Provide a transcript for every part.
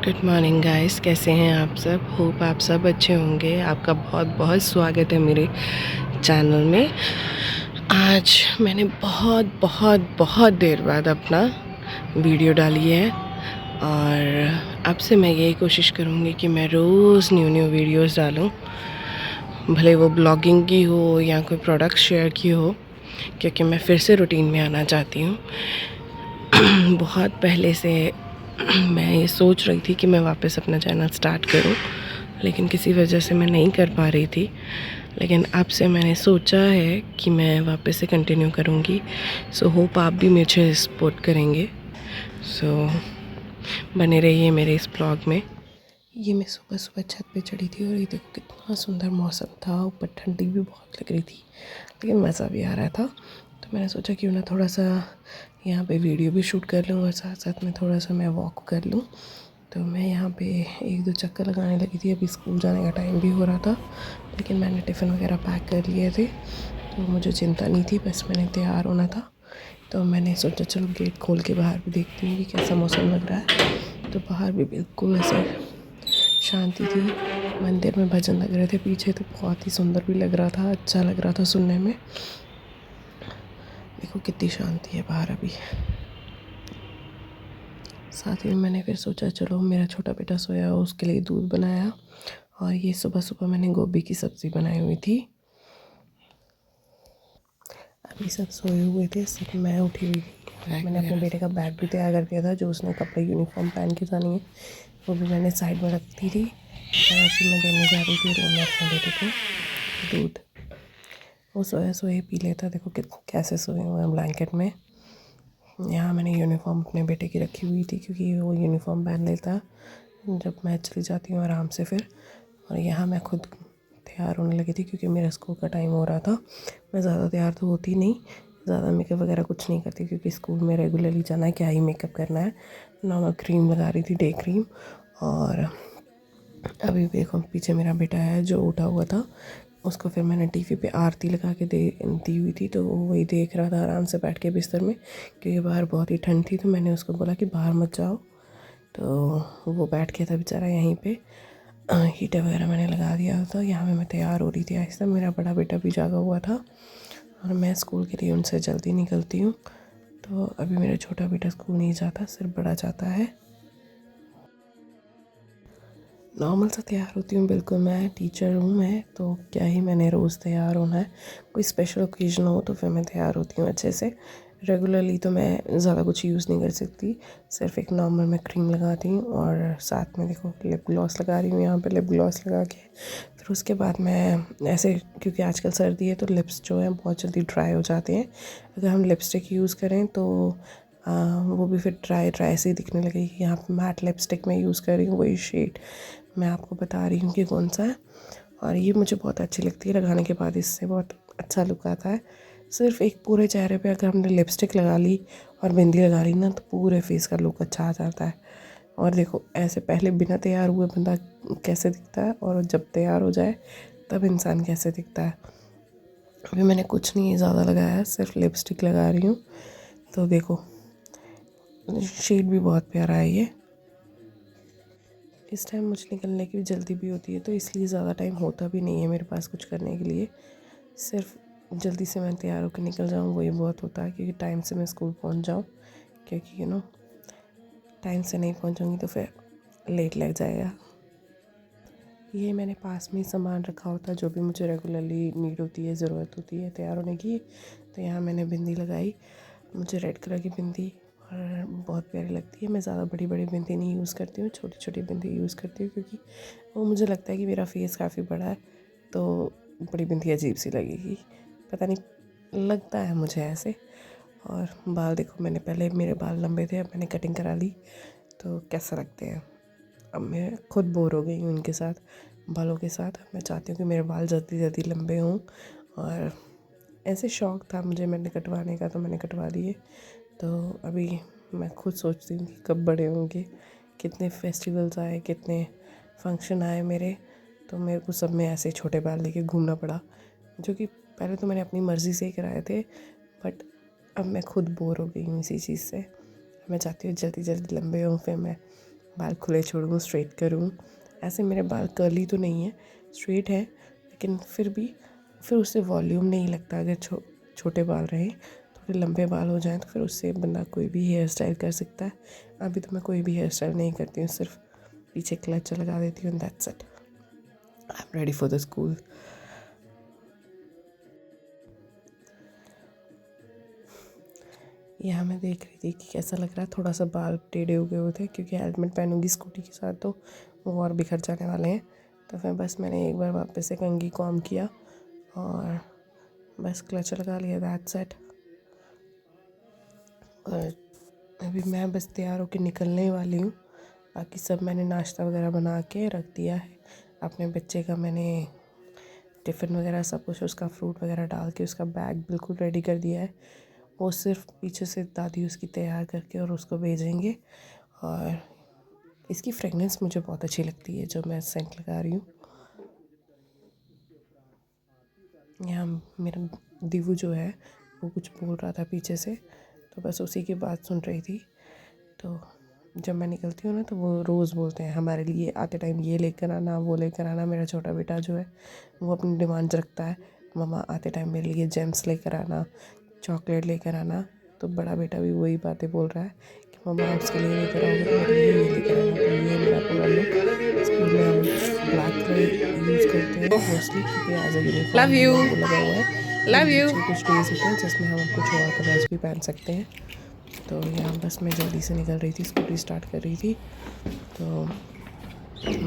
Good morning guys, कैसे हैं आप सब। होप आप सब अच्छे होंगे। आपका बहुत बहुत स्वागत है मेरे चैनल में। आज मैंने बहुत बहुत बहुत देर बाद अपना वीडियो डाली है और आपसे मैं यही कोशिश करूँगी कि मैं रोज़ न्यू न्यू वीडियोस डालूँ, भले वो ब्लॉगिंग की हो या कोई प्रोडक्ट शेयर की हो, क्योंकि मैं फिर से रूटीन में आना चाहती हूँ। बहुत पहले से मैं ये सोच रही थी कि मैं वापस अपना चैनल स्टार्ट करूं, लेकिन किसी वजह से मैं नहीं कर पा रही थी। लेकिन अब से मैंने सोचा है कि मैं वापस से कंटिन्यू करूंगी। सो होप आप भी मुझे सपोर्ट करेंगे। सो बने रहिए मेरे इस ब्लॉग में। ये मैं सुबह सुबह छत पे चढ़ी थी और ये देखो कितना सुंदर मौसम था। ऊपर ठंडी भी बहुत लग रही थी, लेकिन मज़ा भी आ रहा था। तो मैंने सोचा क्यों ना थोड़ा सा यहाँ पे वीडियो भी शूट कर लूँ और साथ साथ में थोड़ा सा मैं वॉक कर लूँ। तो मैं यहाँ पे एक दो चक्कर लगाने लगी थी। अभी स्कूल जाने का टाइम भी हो रहा था, लेकिन मैंने टिफ़िन वगैरह पैक कर लिए थे, तो मुझे चिंता नहीं थी। बस मैंने तैयार होना था, तो मैंने सोचा चलो गेट खोल के बाहर भी देखती हूँ कि कैसा मौसम लग रहा है। तो बाहर भी बिल्कुल ऐसे शांति थी। मंदिर में भजन लग रहे थे पीछे, तो बहुत ही सुंदर भी लग रहा था, अच्छा लग रहा था सुनने में। देखो कितनी शांति है बाहर अभी। साथ ही में मैंने फिर सोचा चलो मेरा छोटा बेटा सोया हो, उसके लिए दूध बनाया। और ये सुबह सुबह मैंने गोभी की सब्ज़ी बनाई हुई थी। अभी सब सोए हुए थे, सिर्फ मैं उठी हुई थी। मैंने अपने बेटे का बैग भी तैयार कर दिया था, जो उसने कपड़े यूनिफॉर्म पहन के जानी है, वो भी मैंने साइड में रख दी थी। और अभी मैं देने जा रही थी रूम में अपने बेटे को दूध। वो सोया सोए पी लेता। देखो कैसे सोए हुए हैं ब्लैंकेट में। यहाँ मैंने यूनिफॉर्म अपने बेटे की रखी हुई थी, क्योंकि वो यूनिफॉर्म पहन लेता जब मैं चली जाती हूँ आराम से फिर। और यहाँ मैं खुद तैयार होने लगी थी, क्योंकि मेरा स्कूल का टाइम हो रहा था। मैं ज़्यादा तैयार तो होती नहीं, ज़्यादा मेकअप वगैरह कुछ नहीं करती, क्योंकि स्कूल में रेगुलरली जाना है, क्या ही मेकअप करना है। नॉर्मल क्रीम लगा रही थी, डे क्रीम। और अभी देखो पीछे मेरा बेटा है जो उठा हुआ था, उसको फिर मैंने टीवी पे आरती लगा के दी हुई थी, तो वो वही देख रहा था आराम से बैठ के बिस्तर में, क्योंकि बाहर बहुत ही ठंड थी। तो मैंने उसको बोला कि बाहर मत जाओ, तो वो बैठ गया था बेचारा यहीं पे। हीटर वगैरह मैंने लगा दिया था। यहाँ पे मैं तैयार हो रही थी आहिस्ता। मेरा बड़ा बेटा भी जागा हुआ था और मैं स्कूल के लिए उनसे जल्दी निकलती हूँ। तो अभी मेरा छोटा बेटा स्कूल नहीं जाता, सिर्फ बड़ा जाता है। नॉर्मल सा तैयार होती हूँ बिल्कुल, मैं टीचर हूँ मैं, तो क्या ही मैंने रोज़ तैयार होना है। कोई स्पेशल ओकेजन हो तो फिर मैं तैयार होती हूँ अच्छे से। रेगुलरली तो मैं ज़्यादा कुछ यूज़ नहीं कर सकती, सिर्फ एक नॉर्मल मैं क्रीम लगाती हूँ और साथ में देखो लिप ग्लॉस लगा रही हूँ। यहाँ पे लिप ग्लॉस लगा के फिर उसके बाद मैं ऐसे, क्योंकि आजकल सर्दी है तो लिप्स जो हैं बहुत जल्दी ड्राई हो जाते हैं। अगर हम लिपस्टिक यूज़ करें तो वो भी फिर ड्राई ड्राई से ही दिखने लगेगी। यहाँ पे मैट लिपस्टिक मैं यूज़ कर रही हूँ, वही शेड मैं आपको बता रही हूँ कि कौन सा है। और ये मुझे बहुत अच्छी लगती है लगाने के बाद, इससे बहुत अच्छा लुक आता है। सिर्फ एक पूरे चेहरे पे अगर हमने लिपस्टिक लगा ली और बिंदी लगा ली ना, तो पूरे फेस का लुक अच्छा आ जाता है। और देखो ऐसे पहले बिना तैयार हुए बंदा कैसे दिखता है, और जब तैयार हो जाए तब इंसान कैसे दिखता है। अभी मैंने कुछ नहीं ज़्यादा लगाया है, सिर्फ लिपस्टिक लगा रही हूँ। तो देखो शेड भी बहुत प्यारा है ये। इस टाइम मुझे निकलने की जल्दी भी होती है, तो इसलिए ज़्यादा टाइम होता भी नहीं है मेरे पास कुछ करने के लिए। सिर्फ जल्दी से मैं तैयार होकर निकल जाऊँ वही बहुत होता है, क्योंकि टाइम से मैं स्कूल पहुंच जाऊँ। क्योंकि टाइम से नहीं पहुंचूंगी तो फिर लेट लग जाएगा। ये मैंने पास में ही सामान रखा होता है जो भी मुझे रेगुलरली नीड होती है, ज़रूरत होती है तैयार होने की। तो यहाँ मैंने बिंदी लगाई, मुझे रेड कलर की बिंदी और बहुत प्यारी लगती है। मैं ज़्यादा बड़ी बड़ी बिंदी नहीं यूज़ करती हूँ, छोटी छोटी बिंदी यूज़ करती हूँ, क्योंकि वो मुझे लगता है कि मेरा फेस काफ़ी बड़ा है, तो बड़ी बिंदी अजीब सी लगेगी, पता नहीं लगता है मुझे ऐसे। और बाल देखो, मैंने पहले मेरे बाल लंबे थे, अब मैंने कटिंग करा ली, तो कैसा लगते हैं। अब मैं खुद बोर हो गई हूँ इनके साथ, बालों के साथ। मैं चाहती हूँ कि मेरे बाल जल्दी जल्दी लंबे हों, और ऐसे शौक़ था मुझे मैंने कटवाने का, तो मैंने कटवा दिए। तो अभी मैं खुद सोचती हूँ कि कब बड़े होंगे। कितने फेस्टिवल्स आए, कितने फंक्शन आए मेरे, तो मेरे को सब में ऐसे छोटे बाल लेके घूमना पड़ा, जो कि पहले तो मैंने अपनी मर्ज़ी से ही कराए थे, बट अब मैं खुद बोर हो गई हूँ इसी चीज़ से। मैं चाहती हूँ जल्दी जल्दी लंबे हों, फिर मैं बाल खुले छोड़ूँ, स्ट्रेट करूँ। ऐसे मेरे बाल कर्ली तो नहीं है, स्ट्रेट है, लेकिन फिर उससे वॉल्यूम नहीं लगता। अगर छोटे बाल रहें, थोड़े लंबे बाल हो जाएं तो फिर उससे बंदा कोई भी हेयर स्टाइल कर सकता है। अभी तो मैं कोई भी हेयर स्टाइल नहीं करती हूँ, सिर्फ पीछे क्लच लगा देती हूँ, that's it. I am ready for the school. यहाँ मैं देख रही थी कि कैसा लग रहा है, थोड़ा सा बाल टेढ़े हो गए हुए थे, क्योंकि हेलमेट पहनूंगी स्कूटी के साथ तो वो और बिखर जाने वाले हैं। तो फिर बस मैंने एक बार वापस से कंघी कॉम किया और बस क्लच लगा लिया, दैट्स इट। और अभी मैं बस तैयार होकर निकलने वाली हूँ। बाकी सब मैंने नाश्ता वगैरह बना के रख दिया है। अपने बच्चे का मैंने टिफ़िन वगैरह सब कुछ, उसका फ्रूट वगैरह डाल के उसका बैग बिल्कुल रेडी कर दिया है। वो सिर्फ पीछे से दादी उसकी तैयार करके और उसको भेजेंगे। और इसकी फ्रेगनेंस मुझे बहुत अच्छी लगती है जो मैं सेंट लगा रही हूँ। यहाँ मेरा दीवू जो है वो कुछ बोल रहा था पीछे से, तो बस उसी की बात सुन रही थी। तो जब मैं निकलती हूँ ना तो वो रोज़ बोलते हैं हमारे लिए आते टाइम ये लेकर आना, वो लेकर आना। मेरा छोटा बेटा जो है वो अपनी डिमांड्स रखता है, मम्मा आते टाइम मेरे लिए जेम्स लेकर आना, चॉकलेट लेकर आना। तो बड़ा बेटा भी वही बातें बोल रहा है कि मम्मा उसके लिए लेकर आओगे तो मेरे लिए ये लेकर आना। तो ये मेरा पूरा लुक। स्कूल में हम ब्लैक कलर यूज़ करते हैं मोस्टली, क्योंकि एज अ यूनिफॉर्म वो लगा हुआ है। Love you. कुछ डेज होते हैं जिसमें हम कुछ और कलर्स भी पहन सकते हैं। तो यहाँ बस मैं जल्दी से निकल रही थी, स्कूटी स्टार्ट कर रही थी, तो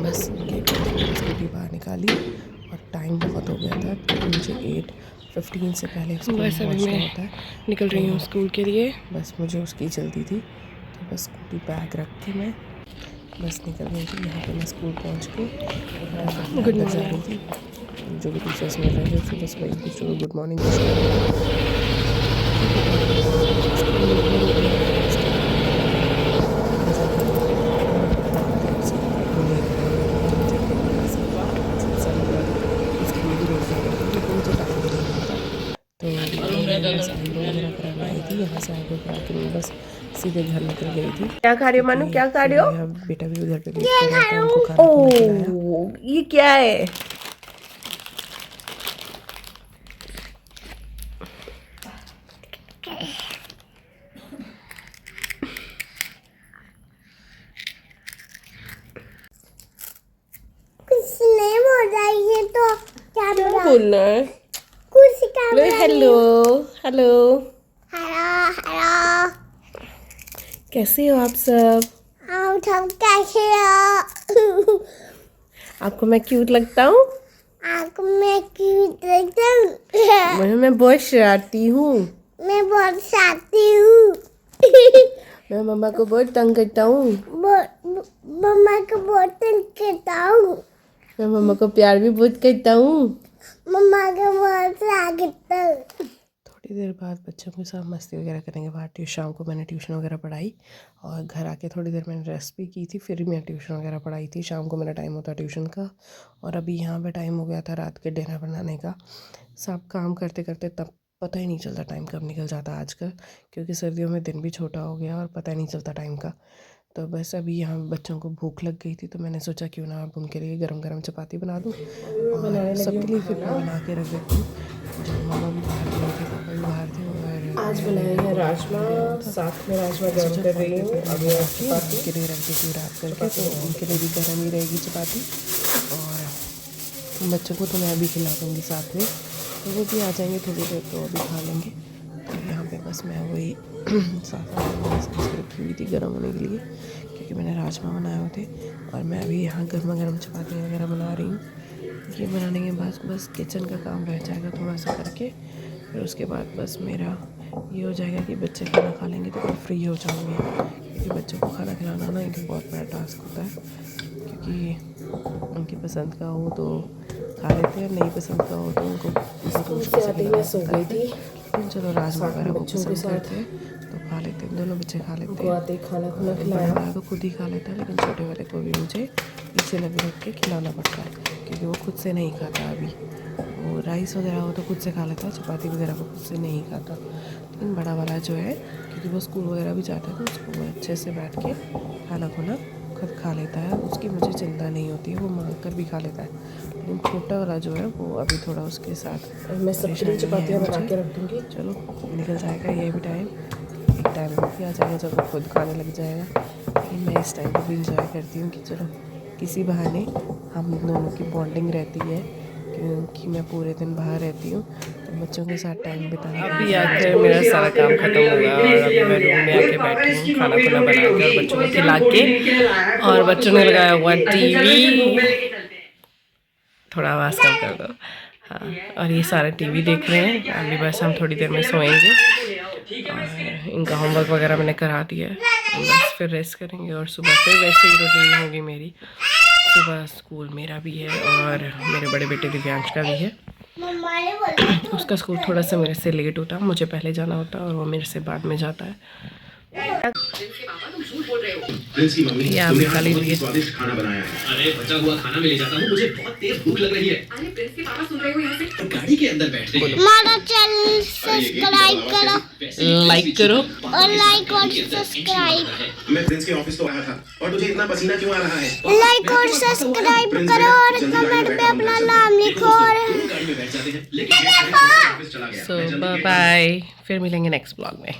बस गेट से स्कूटी बाहर निकाली और टाइम बहुत हो गया था, तो मुझे 8:15 से पहले स्कूल पहुँचना होता है। निकल रही हूँ स्कूल के लिए, बस मुझे उसकी जल्दी थी। तो बस स्कूटी बैग रख के मैं बस निकल गई थी। यहाँ पे मैं स्कूल पहुँच के अंदर जा रही थी। जो भी टीचर्स मिल रहे थे बस वही कुछ गुड मॉर्निंग कराना आई थी। यहाँ से आईब्रो करा के मैं बस सीधे घर निकल गई थी। क्या खा रही हो मानू, क्या खा रही हो? बेटा भी उधर पे वेट कर रहा था, उनको खाना खिलाया। ये क्या है? कुछ नहीं बोल रहा है तो क्या बोलना है? कुछ क्या बोल रहा है? हेलो हेलो हेलो हेलो, कैसे हो आप सब? आप सब कैसे हो? आपको मैं क्यूट लगता हूँ? आपको मैं क्यूट लगता हूँ? मैं बहुत शरारती हूँ। मैं बहुत शाती हूँ। मैं मम्मा को बहुत तंग करता हूँ। मम्मा को बहुत तंग करता हूँ। मैं मम्मा को प्यार भी बहुत करता हूँ। मम्मा को बहुत प्यार करता हूँ। थोड़ी देर बाद बच्चों के साथ मस्ती वगैरह करेंगे बाहर। शाम को मैंने ट्यूशन वगैरह पढ़ाई और घर आके थोड़ी देर मैंने रेस्ट भी की थी, फिर मैं ट्यूशन वगैरह पढ़ाई थी। शाम को मेरा टाइम होता है ट्यूशन का, और अभी यहाँ पे टाइम हो गया था रात के डिनर बनाने का। सब काम करते करते तब पता ही नहीं चलता टाइम कब निकल जाता आजकल, क्योंकि सर्दियों में दिन भी छोटा हो गया और पता ही नहीं चलता टाइम का। तो बस अभी यहाँ बच्चों को भूख लग गई थी, तो मैंने सोचा क्यों ना अब उनके लिए गरम गरम चपाती बना दूँ और सबके लिए फिर मैं बना के रख देती हूँ। जब मामा भी बाहर गए थे, पापा भी बाहर थे, और आज बनाए हैं राजमा, साथ में राजमा गर्म कर रही हूँ अभी चपाती के लिए रख देती हूँ रात करके, तो उनके लिए भी गर्म ही रहेगी चपाती। और बच्चों को तो मैं अभी खिला दूँगी साथ में, तो वो भी आ जाएंगे थोड़ी देर तो अभी खा लेंगे। तो यहाँ पे बस मैं वही साथ में रखी हुई थी गर्म होने के लिए, क्योंकि मैंने राजमा बनाए हुए थे। और मैं अभी यहाँ गर्मा गर्म चपाती वगैरह बना रही हूँ। ये बनाने के बाद बस किचन का काम रह जाएगा थोड़ा सा करके, फिर उसके बाद बस मेरा ये हो जाएगा कि बच्चे खाना खा लेंगे तो फिर फ्री हो जाऊँगी, क्योंकि बच्चों को खाना खिलाना ना एक बहुत बड़ा टास्क होता है, क्योंकि उनकी पसंद का हो तो खा लेते हैं, नहीं पसंद का हो तो उनको बहुत मुश्किल से खिलाना पड़ता है। लेकिन चलो राजमा वगैरह वो पसंद करते हैं तो खा लेते हैं, दोनों बच्चे खा लेते हैं। खाना खुना खिलाया वाला तो खुद ही खा लेता है, लेकिन छोटे वाले को भी मुझे पीछे लगे रख के खिलाना पड़ता है, क्योंकि वो खुद से नहीं खाता। अभी वो राइस वगैरह हो तो खुद से खा लेता है, चपाती वगैरह वो खुद से नहीं खाता। लेकिन बड़ा वाला जो है, क्योंकि वो स्कूल वगैरह भी जाता है तो उसको वो अच्छे से बैठ के खाना खुना खुद खा लेता है, उसकी मुझे चिंता नहीं होती है, वो मांग कर भी खा लेता है। लेकिन छोटा वाला जो है वो अभी थोड़ा उसके साथ मैं सबके लिए चपातियाँ बना के रख दूँगी। चलो निकल जाएगा ये भी टाइम, एक टाइम भी आ जाएगा जब वो खुद खाने लग जाएगा। लेकिन मैं इस टाइम को भी इंजॉय करती हूँ कि चलो किसी बहाने हम दोनों की बॉन्डिंग रहती है, क्योंकि मैं पूरे दिन बाहर रहती हूँ तो बच्चों के साथ टाइम बिताने। अभी आकर मेरा सारा काम खत्म हुआ और अभी मैं रूम में आके बैठी हूँ खाना खुना बना के और बच्चों को खिला के, और बच्चों ने लगाया हुआ टीवी। थोड़ा आवाज़ कम कर दो। हाँ, और ये सारा टीवी देख रहे हैं। अभी बस हम थोड़ी देर में सोएंगे और इनका होमवर्क वगैरह मैंने करा दिया है, बस फिर रेस्ट करेंगे और सुबह फिर वैसे ही रूटीन होगी मेरी। सुबह स्कूल मेरा भी है और मेरे बड़े बेटे दिव्यांश का भी है। उसका स्कूल थोड़ा सा मेरे से लेट होता है, मुझे पहले जाना होता है और वो मेरे से बाद में जाता है। ये आप खा लीजिए। स्वादिष्ट खाना बनाया है। अरे बचा हुआ खाना मैं ले जाता हूँ, मुझे बहुत तेज भूख लग रही है। अरे प्रिंस के पापा सुन रहे हो यहाँ से? गाड़ी के अंदर बैठते हैं। हमारा चैनल सब्सक्राइब करो, लाइक करो और लाइक और सब्सक्राइब। मैं प्रिंस के ऑफिस तो आया था और तुझे इतना पसीना क्यों आ रहा है? लाइक और सब्सक्राइब करो और कमेंट पे अपना नाम लिखो और गाड़ी में बैठ जाते हैं, लेकिन ऑफिस चला गया। सो बाय बाय, फिर मिलेंगे नेक्स्ट ब्लॉग में।